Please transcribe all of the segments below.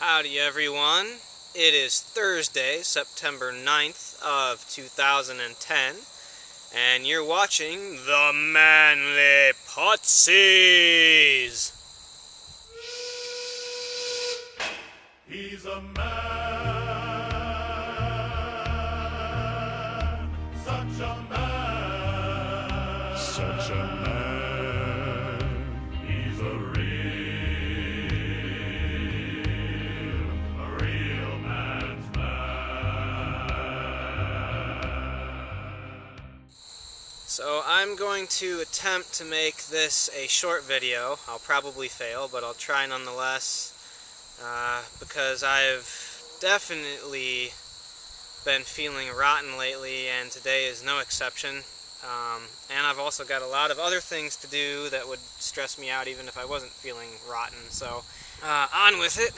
Howdy everyone. It is Thursday, September 9th of 2010, and you're watching The Manly Putsies. He's a man, such a man, such a man. He's a real man's man. So I'm going to attempt to make this a short video. I'll probably fail, but I'll try nonetheless. Because I've definitely been feeling rotten lately, and today is no exception. And I've also got a lot of other things to do that would stress me out even if I wasn't feeling rotten. So, on with it.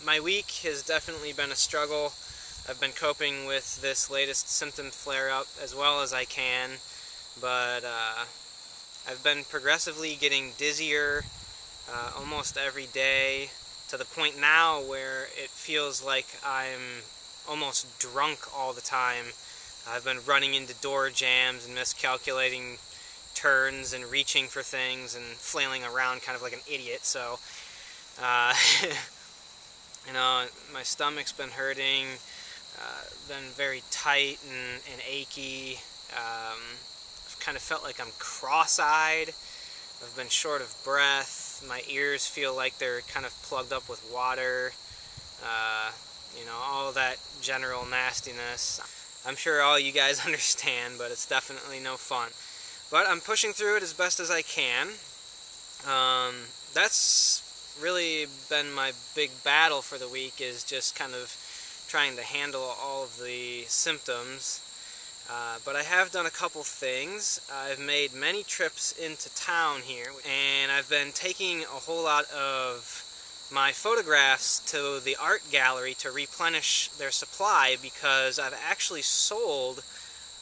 My week has definitely been a struggle. I've been coping with this latest symptom flare-up as well as I can, but I've been progressively getting dizzier almost every day, to the point now where it feels like I'm almost drunk all the time. I've been running into door jams and miscalculating turns and reaching for things and flailing around kind of like an idiot. So, you know, my stomach's been hurting, been very tight and achy. I've kind of felt like I'm cross-eyed. I've been short of breath. My ears feel like they're kind of plugged up with water. You know, all that general nastiness. I'm sure all you guys understand, but it's definitely no fun. But I'm pushing through it as best as I can. That's really been my big battle for the week, is just kind of trying to handle all of the symptoms. But I have done a couple things. I've made many trips into town here, and I've been taking a whole lot of my photographs to the art gallery to replenish their supply, because I've actually sold,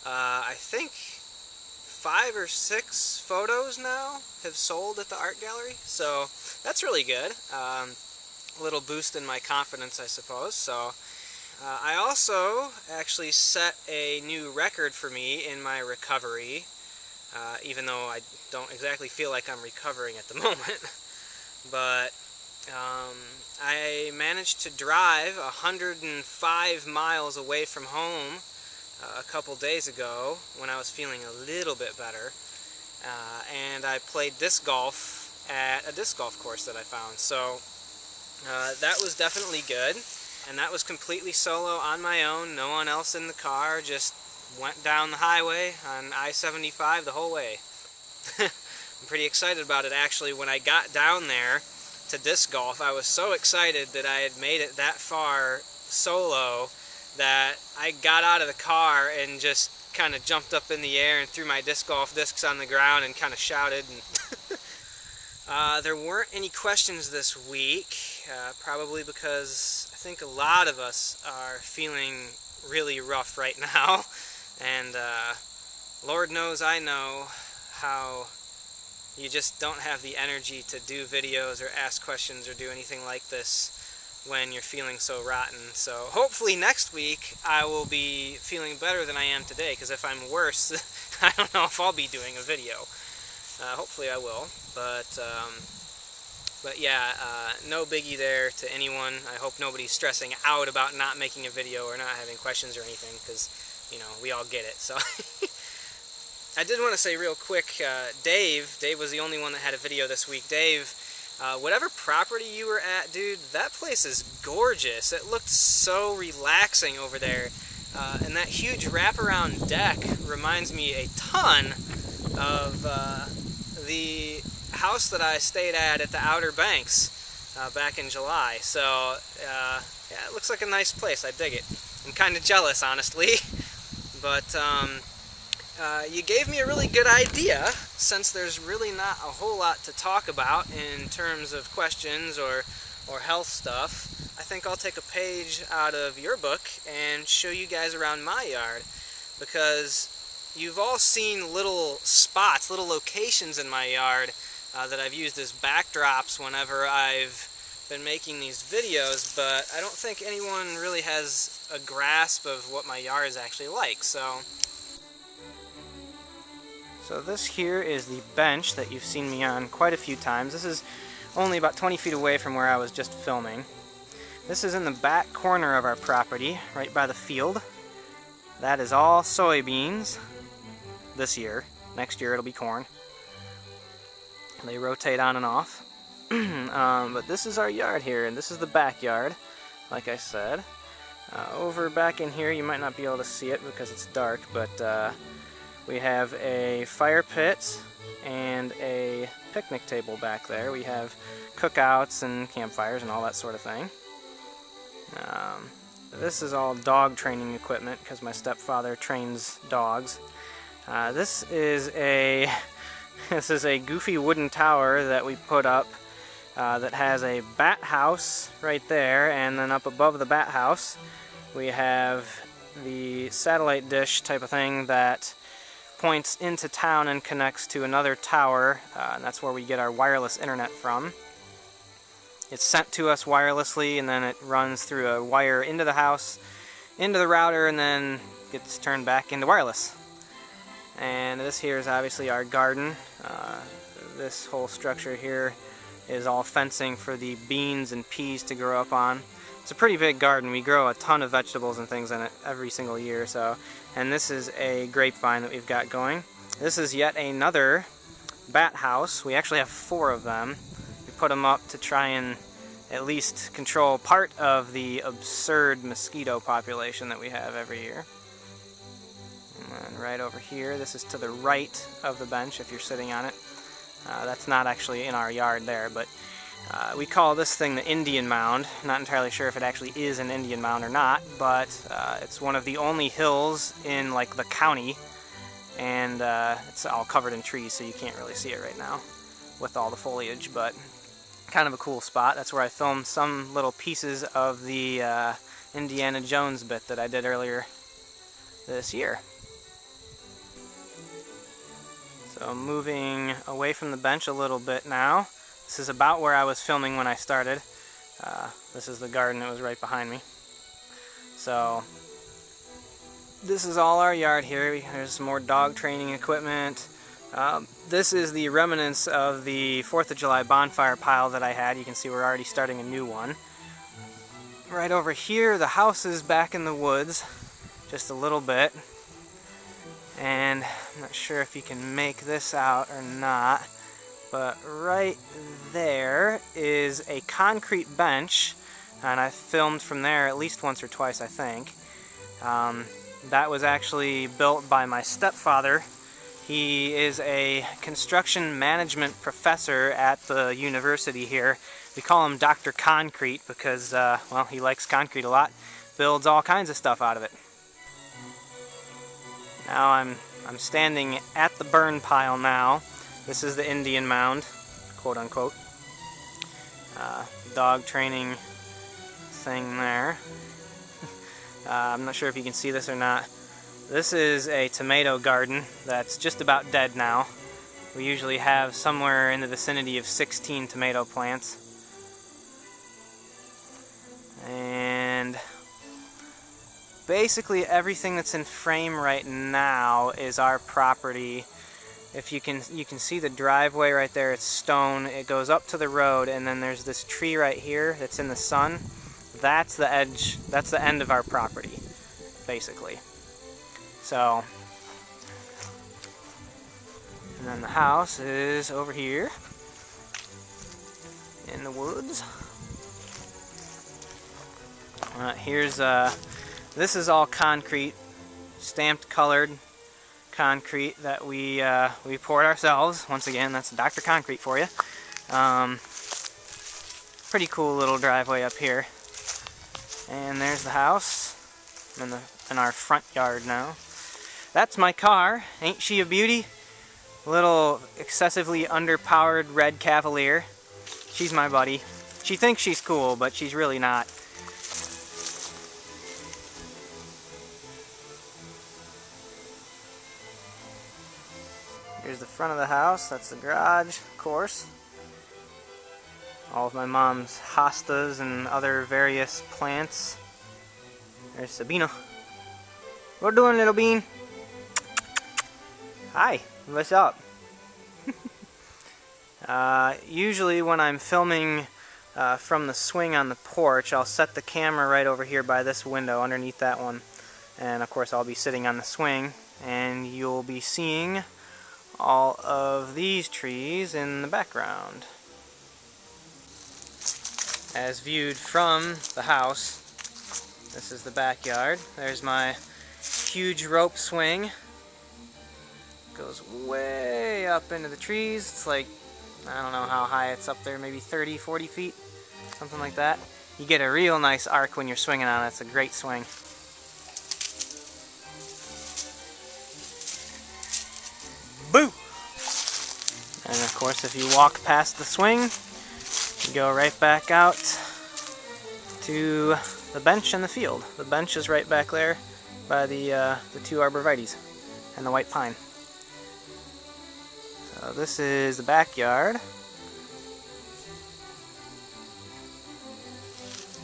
I think, 5 or 6 photos now have sold at the art gallery. So that's really good. A little boost in my confidence, I suppose. So I also actually set a new record for me in my recovery, even though I don't exactly feel like I'm recovering at the moment. But I managed to drive 105 miles away from home a couple days ago when I was feeling a little bit better. And I played disc golf at a disc golf course that I found. So that was definitely good. And that was completely solo on my own, no one else in the car, just went down the highway on I-75 the whole way. I'm pretty excited about it, actually. When I got down there to disc golf, I was so excited that I had made it that far solo that I got out of the car and just kind of jumped up in the air and threw my disc golf discs on the ground and kind of shouted. And there weren't any questions this week, probably because I think a lot of us are feeling really rough right now, and Lord knows I know how you just don't have the energy to do videos or ask questions or do anything like this when you're feeling so rotten. So hopefully next week I will be feeling better than I am today, because if I'm worse, I don't know if I'll be doing a video. Hopefully I will, but yeah, no biggie there to anyone. I hope nobody's stressing out about not making a video or not having questions or anything, because, you know, we all get it. So I did want to say real quick, Dave was the only one that had a video this week. Dave, whatever property you were at, dude, that place is gorgeous. It looked so relaxing over there. And that huge wraparound deck reminds me a ton of the house that I stayed at the Outer Banks back in July. So yeah, it looks like a nice place. I dig it. I'm kind of jealous, honestly. But you gave me a really good idea, since there's really not a whole lot to talk about in terms of questions or health stuff. I think I'll take a page out of your book and show you guys around my yard, because you've all seen little spots, little locations in my yard that I've used as backdrops whenever I've been making these videos, but I don't think anyone really has a grasp of what my yard is actually like. So this here is the bench that you've seen me on quite a few times. This is only about 20 feet away from where I was just filming. This is in the back corner of our property, right by the field. That is all soybeans this year. Next year it'll be corn. They rotate on and off. But this is our yard here, and this is the backyard, like I said. Over back in here, you might not be able to see it because it's dark, but we have a fire pit and a picnic table back there. We have cookouts and campfires and all that sort of thing. This is all dog training equipment because my stepfather trains dogs. This is a goofy wooden tower that we put up that has a bat house right there, and then up above the bat house we have the satellite dish type of thing that points into town and connects to another tower, and that's where we get our wireless internet from. It's sent to us wirelessly, and then it runs through a wire into the house, into the router, and then gets turned back into wireless. And this here is obviously our garden. This whole structure here is all fencing for the beans and peas to grow up on. It's a pretty big garden. We grow a ton of vegetables and things in it every single year. And this is a grapevine that we've got going. This is yet another bat house. We actually have 4 of them. We put them up to try and at least control part of the absurd mosquito population that we have every year. And right over here, this is to the right of the bench if you're sitting on it. That's not actually in our yard there, but we call this thing the Indian Mound. Not entirely sure if it actually is an Indian mound or not, but it's one of the only hills in like the county, and it's all covered in trees, so you can't really see it right now with all the foliage, but kind of a cool spot. That's where I filmed some little pieces of the Indiana Jones bit that I did earlier this year. So moving away from the bench a little bit now. This is about where I was filming when I started. This is the garden that was right behind me. So this is all our yard here. There's some more dog training equipment. This is the remnants of the 4th of July bonfire pile that I had. You can see we're already starting a new one. Right over here, the house is back in the woods, just a little bit. And I'm not sure if you can make this out or not, but right there is a concrete bench, and I filmed from there at least once or twice, I think. That was actually built by my stepfather. He is a construction management professor at the university here. We call him Dr. Concrete because, well, he likes concrete a lot. Builds all kinds of stuff out of it. Now I'm standing at the burn pile now. This is the Indian Mound, quote unquote. Dog training thing there. I'm not sure if you can see this or not. This is a tomato garden that's just about dead now. We usually have somewhere in the vicinity of 16 tomato plants. And basically everything that's in frame right now is our property. If you can see the driveway right there, it's stone. It goes up to the road, and then there's this tree right here that's in the sun. That's the edge, that's the end of our property, basically. So, and then the house is over here in the woods. This is all concrete, stamped colored concrete that we poured ourselves. Once again, that's Dr. Concrete for you. Pretty cool little driveway up here. And there's the house in our front yard now. That's my car. Ain't she a beauty? A little excessively underpowered red Cavalier. She's my buddy. She thinks she's cool, but she's really not. Here's the front of the house. That's the garage, of course. all of my mom's hostas and other various plants. There's Sabina. What you doing, little bean? Hi, what's up? Usually when I'm filming from the swing on the porch, I'll set the camera right over here by this window underneath that one. And of course I'll be sitting on the swing, and you'll be seeing all of these trees in the background. As viewed from the house, this is the backyard. There's my huge rope swing. Goes way up into the trees. It's like, I don't know how high it's up there, maybe 30, 40 feet, something like that. You get a real nice arc when you're swinging on it. It's a great swing. Boo! And of course, if you walk past the swing, you go right back out to the bench in the field. The bench is right back there by the 2 arborvitaes and the white pine. So this is the backyard.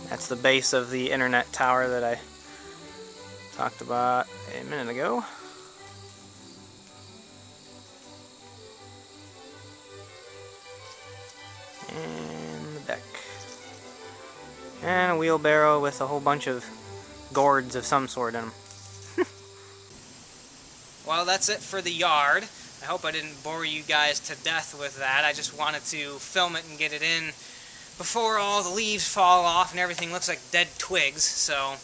That's the base of the internet tower that I talked about a minute ago. And the deck. And a wheelbarrow with a whole bunch of gourds of some sort in them. Well, that's it for the yard. I hope I didn't bore you guys to death with that. I just wanted to film it and get it in before all the leaves fall off and everything looks like dead twigs. So,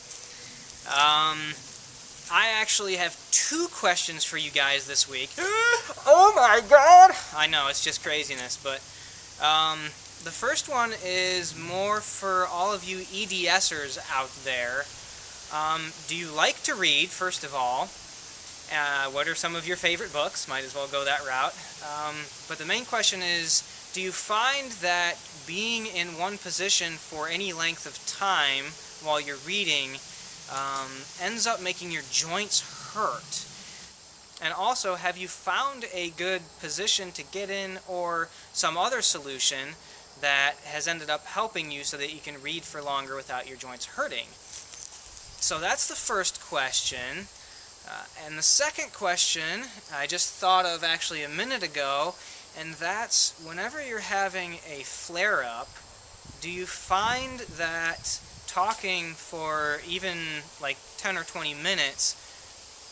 I actually have 2 questions for you guys this week. Oh my god! I know, it's just craziness, but the first one is more for all of you EDSers out there. Do you like to read, first of all? What are some of your favorite books? Might as well go that route. But the main question is, do you find that being in one position for any length of time while you're reading ends up making your joints hurt? And also, have you found a good position to get in or some other solution that has ended up helping you so that you can read for longer without your joints hurting? So that's the first question. And the second question I just thought of actually a minute ago, and that's, whenever you're having a flare-up, do you find that talking for even like 10 or 20 minutes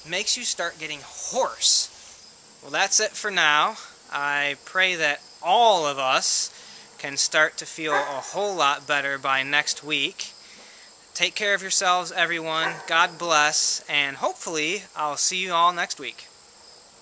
makes you start getting hoarse? Well, that's it for now. I pray that all of us can start to feel a whole lot better by next week. Take care of yourselves, everyone. God bless, and hopefully I'll see you all next week.